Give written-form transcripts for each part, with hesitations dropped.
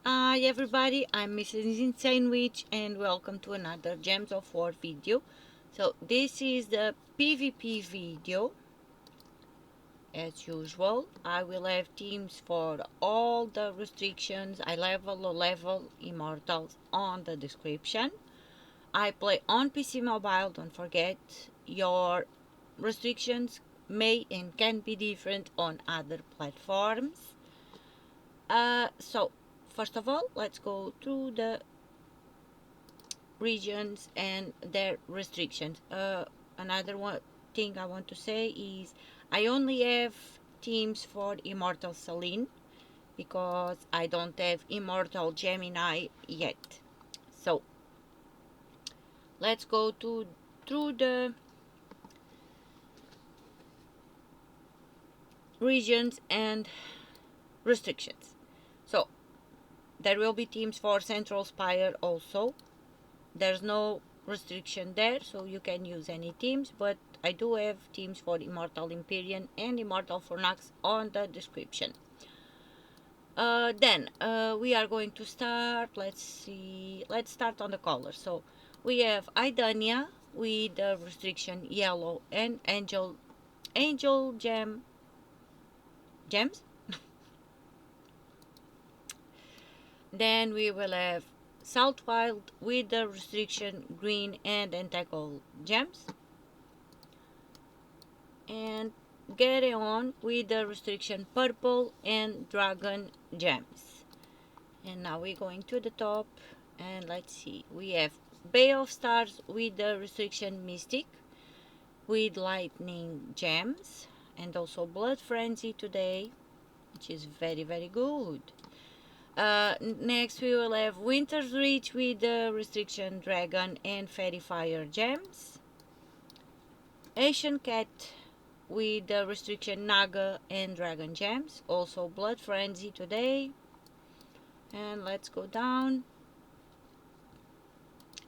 Hi everybody, I'm Mrs. Insane Witch and welcome to another Gems of War video. So this is the PvP video. As usual, I will have teams for all the restrictions, high level, low level, immortals on the description. I play on PC Mobile, don't forget. Your restrictions may and can be different on other platforms. So first of all, let's go through the regions and their restrictions. Another thing I want to say is I only have teams for Immortal Selene because I don't have Immortal Gemini yet. So let's go through the regions and restrictions. So there will be teams for Central Spire also. There's no restriction there, so you can use any teams, but I do have teams for Immortal Empyrion and Immortal Furnax on the description. Then we are going to start. Let's start on the colors. So we have Aidania with the restriction yellow and angel gems. Then we will have Southwild with the restriction green and tentacle gems, and Gereon with the restriction purple and dragon gems. And now we're going to the top, and let's see, we have Bay of Stars with the restriction mystic with lightning gems, and also Blood Frenzy today, which is very good. Next we will have Winter's Reach with the restriction dragon and fairy fire gems, Asian Cat with the restriction naga and dragon gems, also Blood Frenzy today. And let's go down,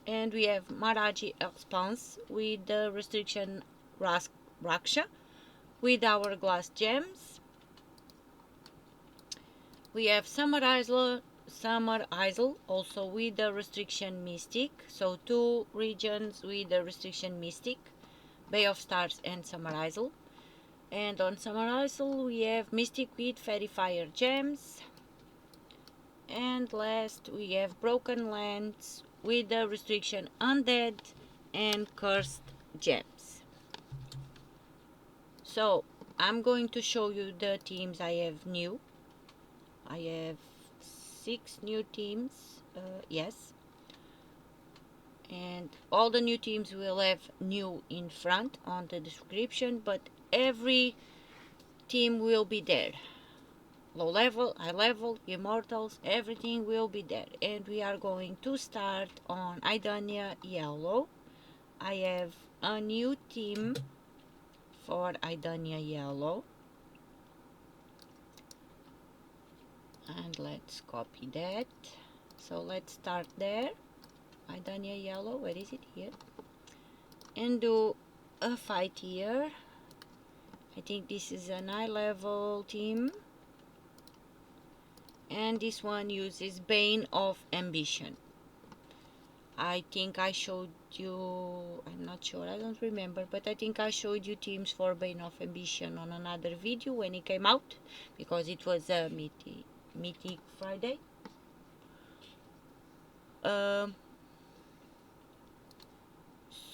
and we have Maraji Expanse with the restriction Raksha with hourglass gems. We have Summer Isle also with the restriction Mystic, so two regions with the restriction Mystic, Bay of Stars and Summer Isle. And on Summer Isle we have Mystic with Fairy Fire gems. And last we have Broken Lands with the restriction Undead and Cursed gems. So I'm going to show you the teams I have new. I have 6 new teams, yes, and all the new teams will have new in front on the description, but every team will be there. Low level, high level, immortals, everything will be there. And we are going to start on Aidania yellow. I have a new team for Aidania yellow, and let's copy that. So let's start there, Aidania yellow, where is it? Here, and do a fight here. I think this is an high level team, and this one uses Bane of Ambition. I think I showed you, I'm not sure, I don't remember, but I think I showed you teams for Bane of Ambition on another video when it came out, because it was a Mythic Friday.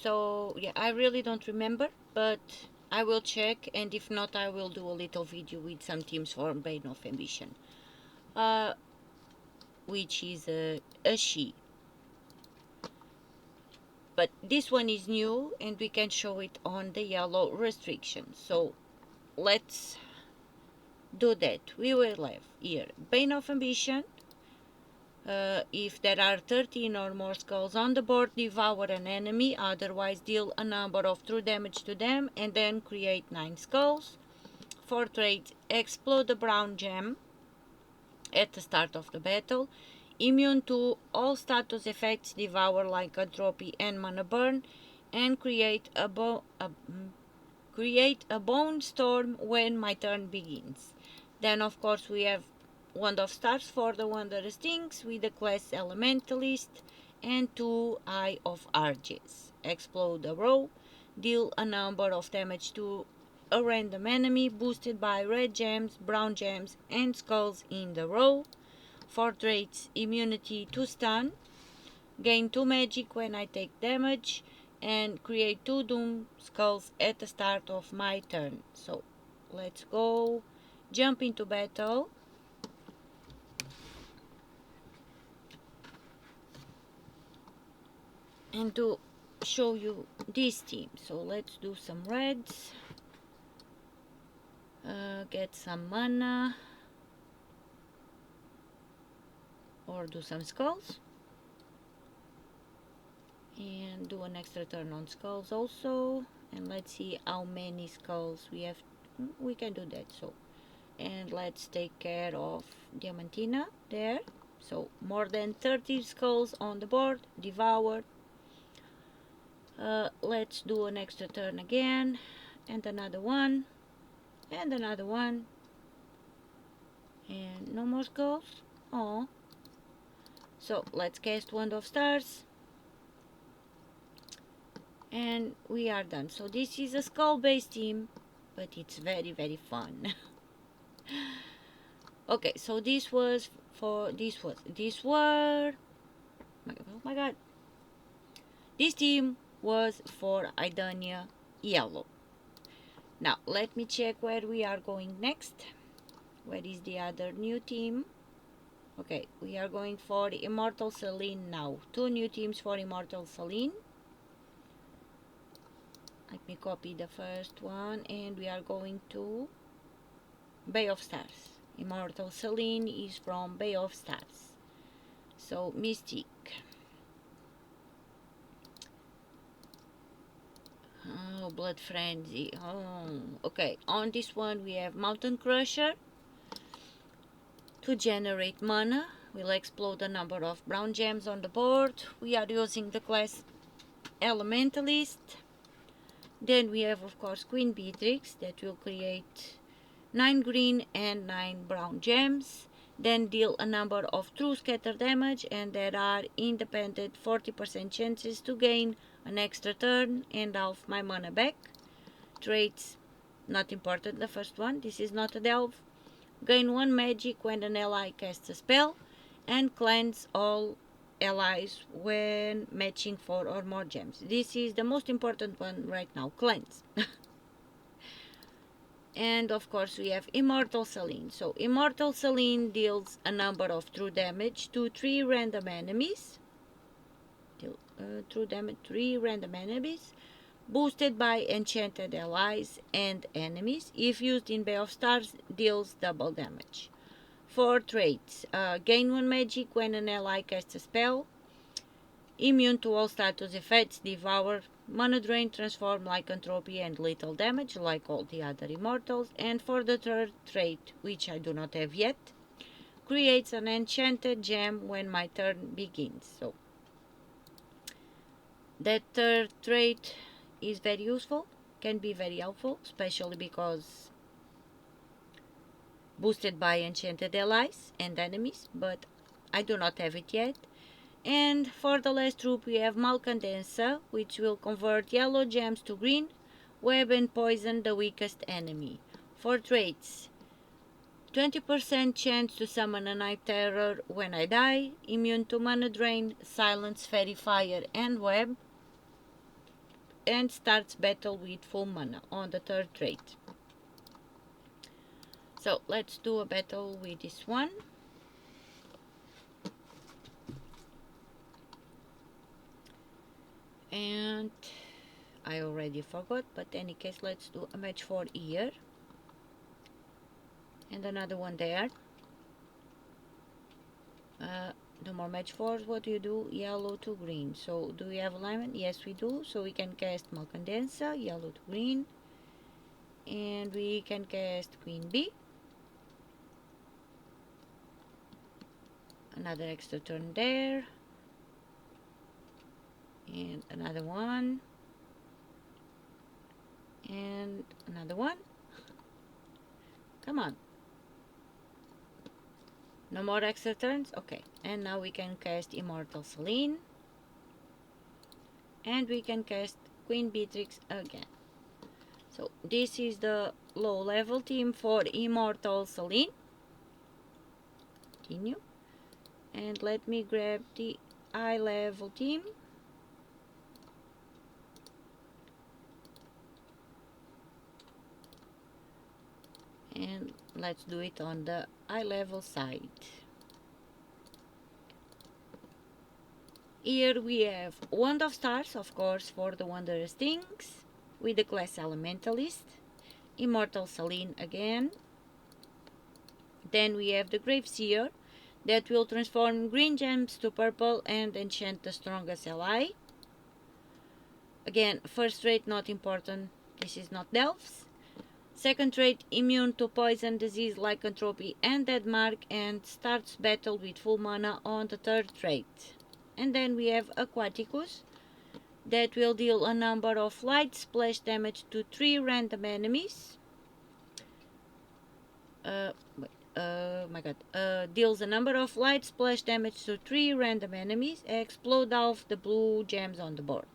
So yeah, I really don't remember, but I will check, and if not I will do a little video with some teams for Bane of Ambition, which is a she. But this one is new and we can show it on the yellow restriction. So let's do that. We will have here Bane of Ambition. If there are 13 or more skulls on the board, devour an enemy, otherwise deal a number of true damage to them and then create 9 skulls. For trade, explode a brown gem at the start of the battle. Immune to all status effects, devour, lycanthropy and mana burn, and create a bone storm when my turn begins. Then of course we have Wand of Stars for the Wondrous Things with the class Elementalist, and 2 Eye of Arges. Explode a row, deal a number of damage to a random enemy boosted by red gems, brown gems, and skulls in the row. 4 traits: immunity to stun, gain 2 magic when I take damage, and create 2 doom skulls at the start of my turn. So let's go jump into battle. And to show you this team, so let's do some reds, get some mana, or do some skulls, and do an extra turn on skulls also. And let's see how many skulls we have. We can do that. So, and let's take care of Diamantina there. So more than 30 skulls on the board, devoured. Let's do an extra turn again, and another one, and another one, and no more skulls. Oh, so let's cast Wand of Stars, and we are done. So this is a skull based team, but it's very, very fun. Okay, so this were oh my god, this team was for Aidania yellow. Now let me check where we are going next. Where is the other new team? Okay, we are going for Immortal Selene now. 2 new teams for Immortal Selene. Let me copy the first one, and we are going to Bay of Stars. Immortal Selene is from Bay of Stars. So Mystic. Oh, Blood Frenzy. Oh, okay. On this one we have Mountain Crusher. To generate mana, we'll explode a number of brown gems on the board. We are using the class Elementalist. Then we have, of course, Queen Beatrix that will create 9 green and 9 brown gems. Then deal a number of true scatter damage, and there are independent 40% chances to gain an extra turn and half my mana back. Traits, not important, the first one. This is not a delve. Gain 1 magic when an ally casts a spell, and cleanse all allies when matching 4 or more gems. This is the most important one right now, cleanse. And of course we have Immortal Selene. So Immortal Selene deals a number of true damage to 3 random enemies. True damage 3 random enemies, boosted by enchanted allies and enemies. If used in Bay of Stars, deals double damage. 4 traits: gain 1 magic when an ally casts a spell, immune to all status effects, devour, mana drain, transform, lycanthropy, and lethal damage like all the other immortals. And for the third trait, which I do not have yet, creates an enchanted gem when my turn begins. So that third trait is very useful, can be very helpful, especially because boosted by enchanted allies and enemies, but I do not have it yet. And for the last troop we have Malcandensa, which will convert yellow gems to green, web and poison the weakest enemy. 4 traits: 20% chance to summon a night terror when I die, immune to mana drain, silence, fairy fire, and web, and starts battle with full mana on the third trait. So let's do a battle with this one. And I already forgot, but in any case, let's do a match for here. And another one there. No more match fours. What do you do? Yellow to green. So do we have alignment? Yes, we do. So we can cast Malcandensa, yellow to green. And we can cast Queen Bee. Another extra turn there. And another one. And another one. Come on. No more extra turns? Okay. And now we can cast Immortal Selene. And we can cast Queen Beatrix again. So this is the low level team for Immortal Selene. Continue. And let me grab the high level team. And let's do it on the high level side. Here we have Wand of Stars, of course, for the wondrous things, with the class Elementalist. Immortal Selene again. Then we have the Graveseer, that will transform green gems to purple and enchant the strongest ally. Again, first trait not important, this is not Delphs. Second trait, immune to poison, disease, lycanthropy and dead mark, and starts battle with full mana on the third trait. And then we have Aquaticus, that will deal a number of light splash damage to 3 random enemies. Deals a number of light splash damage to 3 random enemies, explode off the blue gems on the board.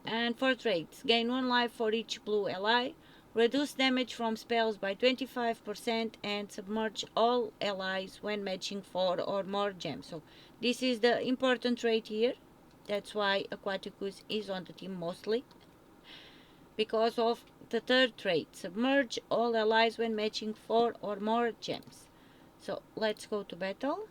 And for traits, gain 1 life for each blue ally, reduce damage from spells by 25%, and submerge all allies when matching 4 or more gems. So this is the important trait here. That's why Aquaticus is on the team mostly. Because of the third trait, submerge all allies when matching 4 or more gems. So let's go to battle.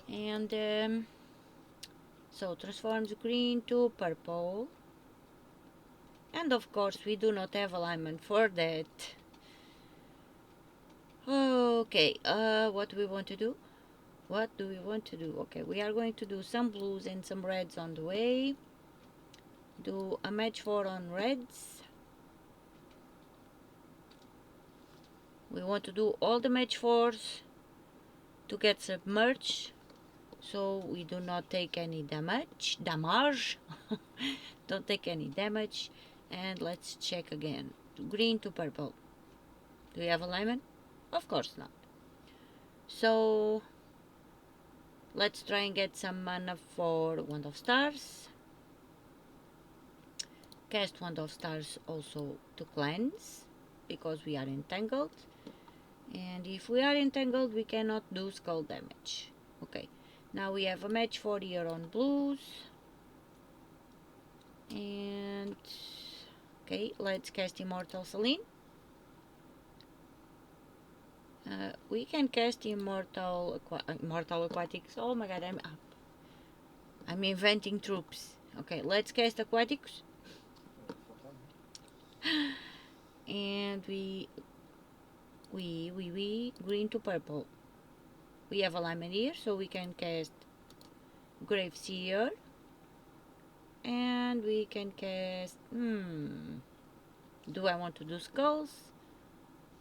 And so transforms green to purple. And of course we do not have alignment for that. Okay, what do we want to do? What do we want to do? Okay, we are going to do some blues and some reds on the way. Do a match 4 on reds. We want to do all the match 4s to get submerged, so we do not take any damage. Don't take any damage. And let's check again. Green to purple. Do we have alignment? Of course not. So let's try and get some mana for Wand of Stars. Cast Wand of Stars also to cleanse, because we are entangled. And if we are entangled, we cannot do skull damage. Okay, now we have a match 4 here on blues. And okay, let's cast Immortal Selene. We can cast Immortal Aquatics. Oh my god, I'm inventing troops. Okay, let's cast Aquatics. And we green to purple. We have alignment here, so we can cast Graveseer. And we can cast do I want to do skulls?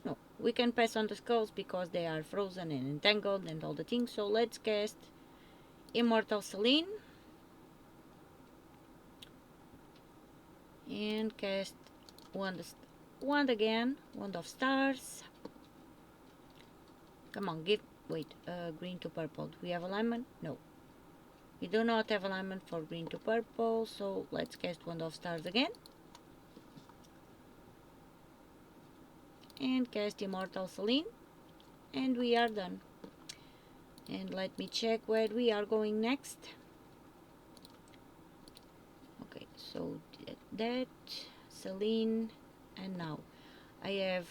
No, we can pass on the skulls because they are frozen and entangled and all the things. So let's cast Immortal Selene. And cast Wand again, Wand of Stars. Come on, green to purple. Do we have alignment? No. We do not have alignment for green to purple, so let's cast Wand of Stars again. And cast Immortal Selene. And we are done. And let me check where we are going next. Okay, so that Selene, and now I have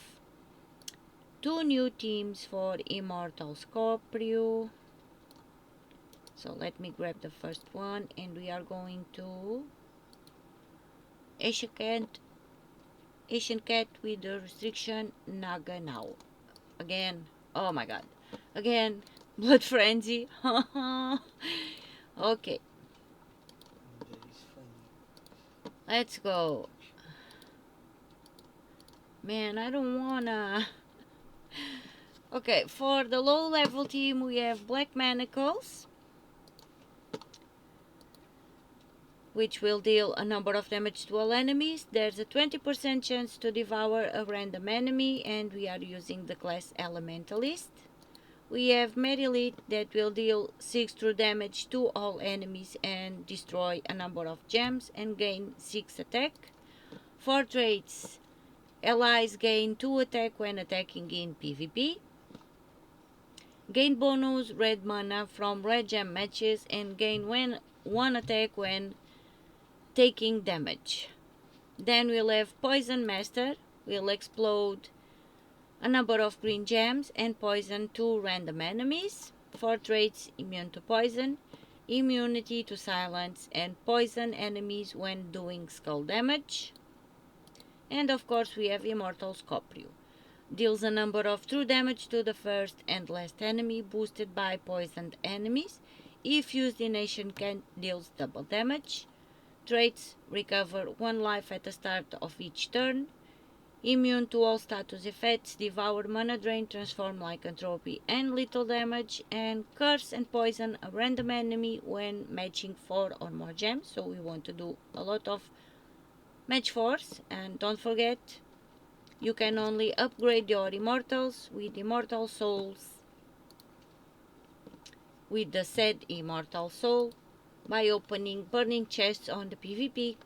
2 new teams for Immortal Scorpio. So let me grab the first one, and we are going to Asian Cat with the restriction Naga now. Again, oh my god. Again, Blood Frenzy. Okay. Let's go. Man, I don't wanna. Okay, for the low level team we have Black Manacles. which will deal a number of damage to all enemies. There's a 20% chance to devour a random enemy, and we are using the class Elementalist. We have Merilith that will deal 6 true damage to all enemies and destroy a number of gems and gain 6 attack. For traits, allies gain 2 attack when attacking in PvP. Gain bonus red mana from red gem matches and gain 1 attack when taking damage. Then we'll have Poison Master, will explode a number of green gems and poison 2 random enemies. For traits, immune to poison, immunity to silence, and poison enemies when doing skull damage. And of course we have Immortal Scorpio. Deals a number of true damage to the first and last enemy, boosted by poisoned enemies. If used in Nation can, deals double damage. Traits, recover 1 life at the start of each turn. Immune to all status effects, devour, mana drain, transform, lycanthropy, and lethal damage. And curse and poison a random enemy when matching 4 or more gems. So we want to do a lot of match force. And don't forget, you can only upgrade your immortals with immortal souls, with the said immortal soul, by opening burning chests on the PvP.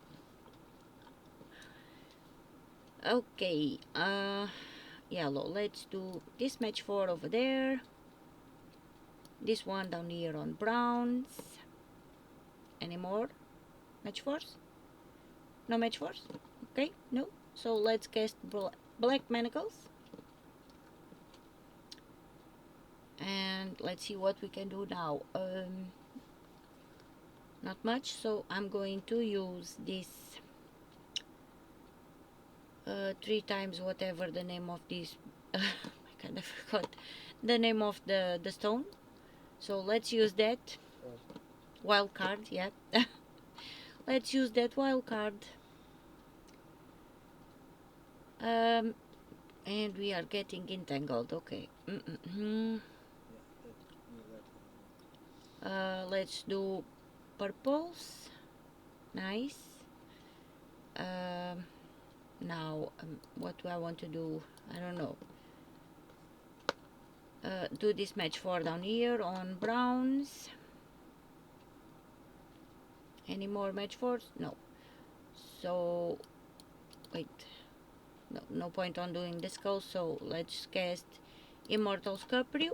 Okay, yellow, let's do this match 4 over there, this one down here on browns. Any more match 4s? No match 4s? Okay, no. So let's cast black manacles. And let's see what we can do now. Not much, so I'm going to use this 3 times whatever the name of this I kind of forgot the name of the stone, so let's use that wild card. Yeah. Let's use that wild card. And we are getting entangled. Okay. Let's do purples. Nice. Now, what do I want to do? I don't know. Do this match 4 down here on browns. Any more match 4s? No. So, wait. No point on doing the skull, so let's cast Immortal Scorpio.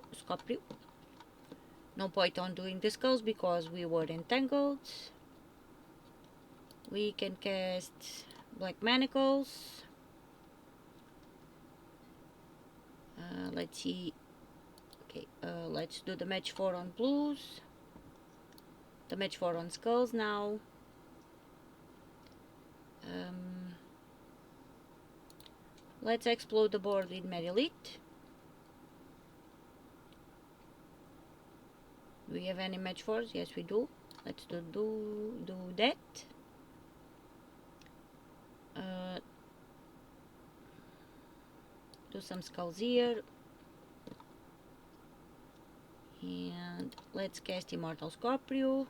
No point on doing the skulls because we were entangled. We can cast black manacles. Let's see. Okay, let's do the match 4 on blues. The match 4 on skulls now. Let's explode the board with Merilith. Do we have any match 4s? Yes, we do. Let's do that. Do some skulls here. And let's cast Immortal Scorpio.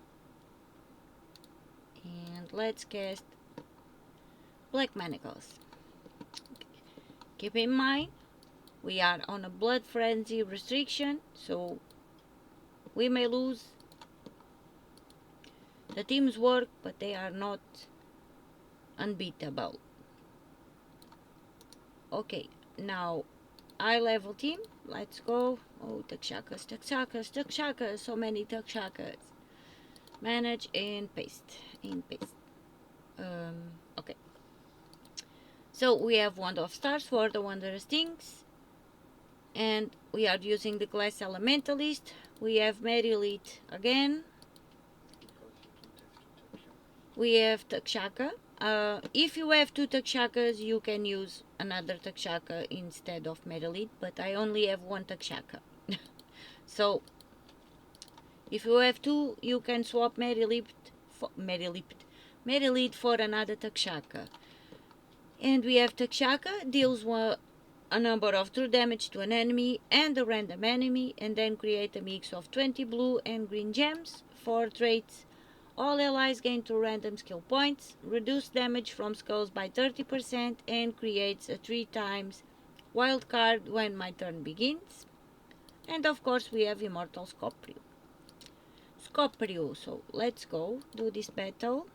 And let's cast Black Manacles. Keep in mind, we are on a blood frenzy restriction, so we may lose. The teams work, but they are not unbeatable. Okay, now eye level team, let's go. Oh, Takshakas, so many Takshakas. Manage and paste, okay. So we have Wand of Stars for the Wondrous Things, and we are using the class Elementalist. We have Merilith again. We have Takshaka. If you have 2 Takshakas, you can use another Takshaka instead of Merilith, but I only have 1 Takshaka. So if you have 2, you can swap Merilith for another Takshaka. And we have Takshaka, deals a number of true damage to an enemy and a random enemy, and then create a mix of 20 blue and green gems. For traits, All allies gain 2 random skill points, reduce damage from skulls by 30%, and creates a 3 times wild card when my turn begins. And of course we have Immortal Scorpio. So let's go do this battle.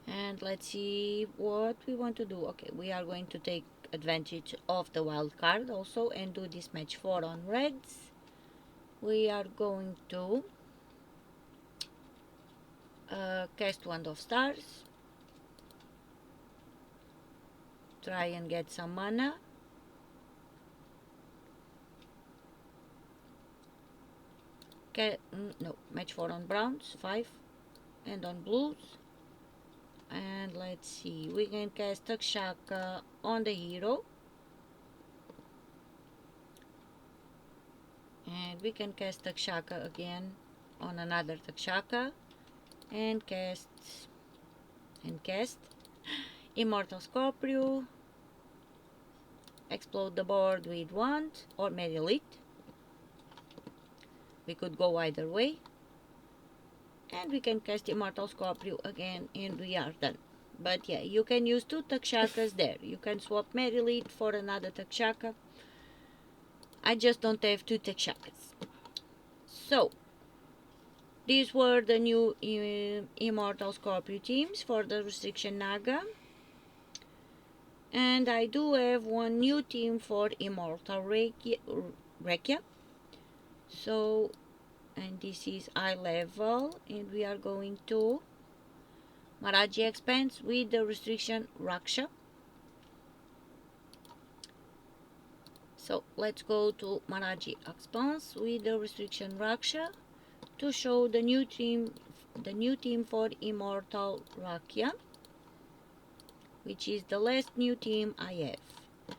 And let's see what we want to do. Okay, we are going to take advantage of the wild card also and do this match 4 on reds. We are going to cast Wand of Stars, try and get some mana. No, match 4 on browns, 5, and on blues. And let's see, we can cast Takshaka on the hero. And we can cast Takshaka again on another Takshaka. And cast Immortal Scorpio. Explode the board with Wand or Merilith. We could go either way. And we can cast Immortal Scorpio again and we are done. But yeah, you can use 2 Takshakas there. You can swap Merilith for another Takshaka. I just don't have 2 Takshakas. So, these were the new Immortal Scorpio teams for the Restriction Naga. And I do have one new team for Immortal Rekia. So, and this is eye level, and we are going to Maraji Expanse with the Restriction Raksha. So let's go to Maraji Expanse with the Restriction Raksha to show the new team for Immortal Rakia, which is the last new team I have.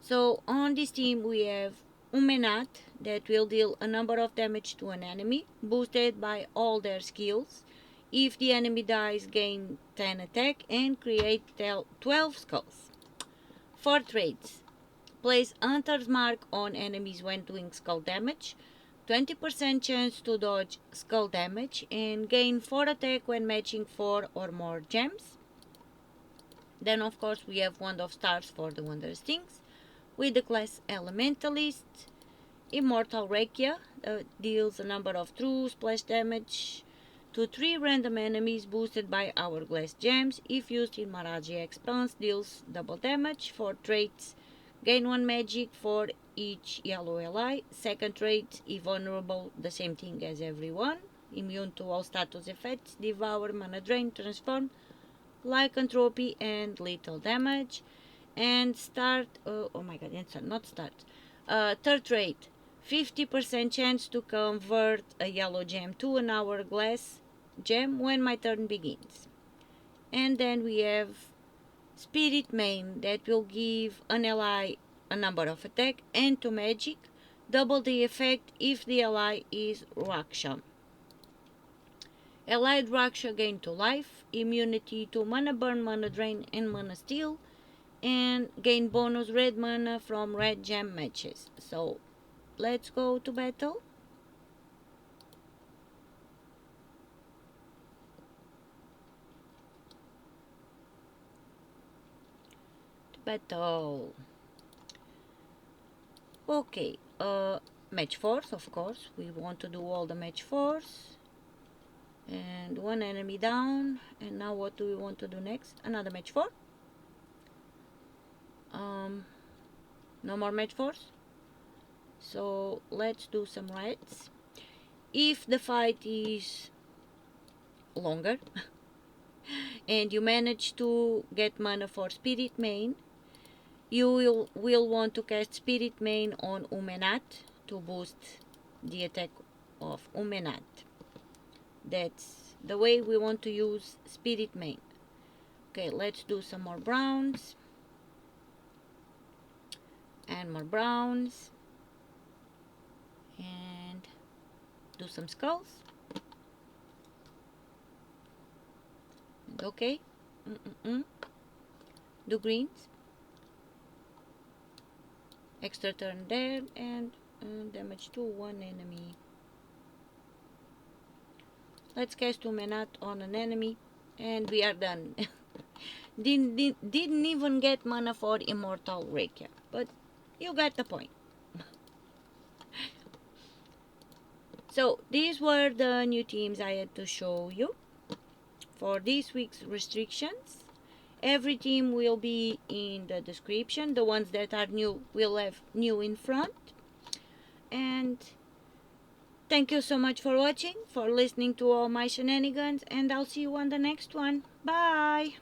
So on this team we have Umenat that will deal a number of damage to an enemy, boosted by all their skills. If the enemy dies, gain 10 attack and create 12 skulls. 4 traits. Place Hunter's Mark on enemies when doing skull damage, 20% chance to dodge skull damage, and gain 4 attack when matching 4 or more gems. Then of course we have Wand of Stars for the Wondrous Things, with the class Elementalist. Immortal Rekia deals a number of true splash damage to 3 random enemies boosted by Hourglass Gems. If used in Maraji Expanse, deals double damage. 4 traits. Gain 1 magic for each yellow ally. Second trait, invulnerable, the same thing as everyone. Immune to all status effects, devour, mana drain, transform, lycanthropy, and lethal damage. And third trait, 50% chance to convert a yellow gem to an hourglass gem when my turn begins. And then we have Spirit Main that will give an ally a number of attack and 2 magic, double the effect if the ally is Raksha. Allied Raksha gain 2 life, immunity to mana burn, mana drain, and mana steal, and gain bonus red mana from red gem matches. So let's go to battle. Okay, match 4s, of course. We want to do all the match 4s. And 1 enemy down. And now what do we want to do next? Another match 4. No more match 4s. So let's do some reds. If the fight is longer and you manage to get mana for Spirit Main, you will want to cast Spirit Main on Umenat to boost the attack of Umenat. That's the way we want to use Spirit Main. Okay, let's do some more browns. And more browns. And do some skulls. Okay. Do greens. Extra turn there, and damage to one enemy. Let's cast 2 mana on an enemy, and we are done. Didn't even get mana for Immortal Rakia, but you got the point. So these were the new teams I had to show you for this week's restrictions. Every team will be in the description. The ones that are new will have new in front. And thank you so much for watching, for listening to all my shenanigans, and I'll see you on the next one. Bye!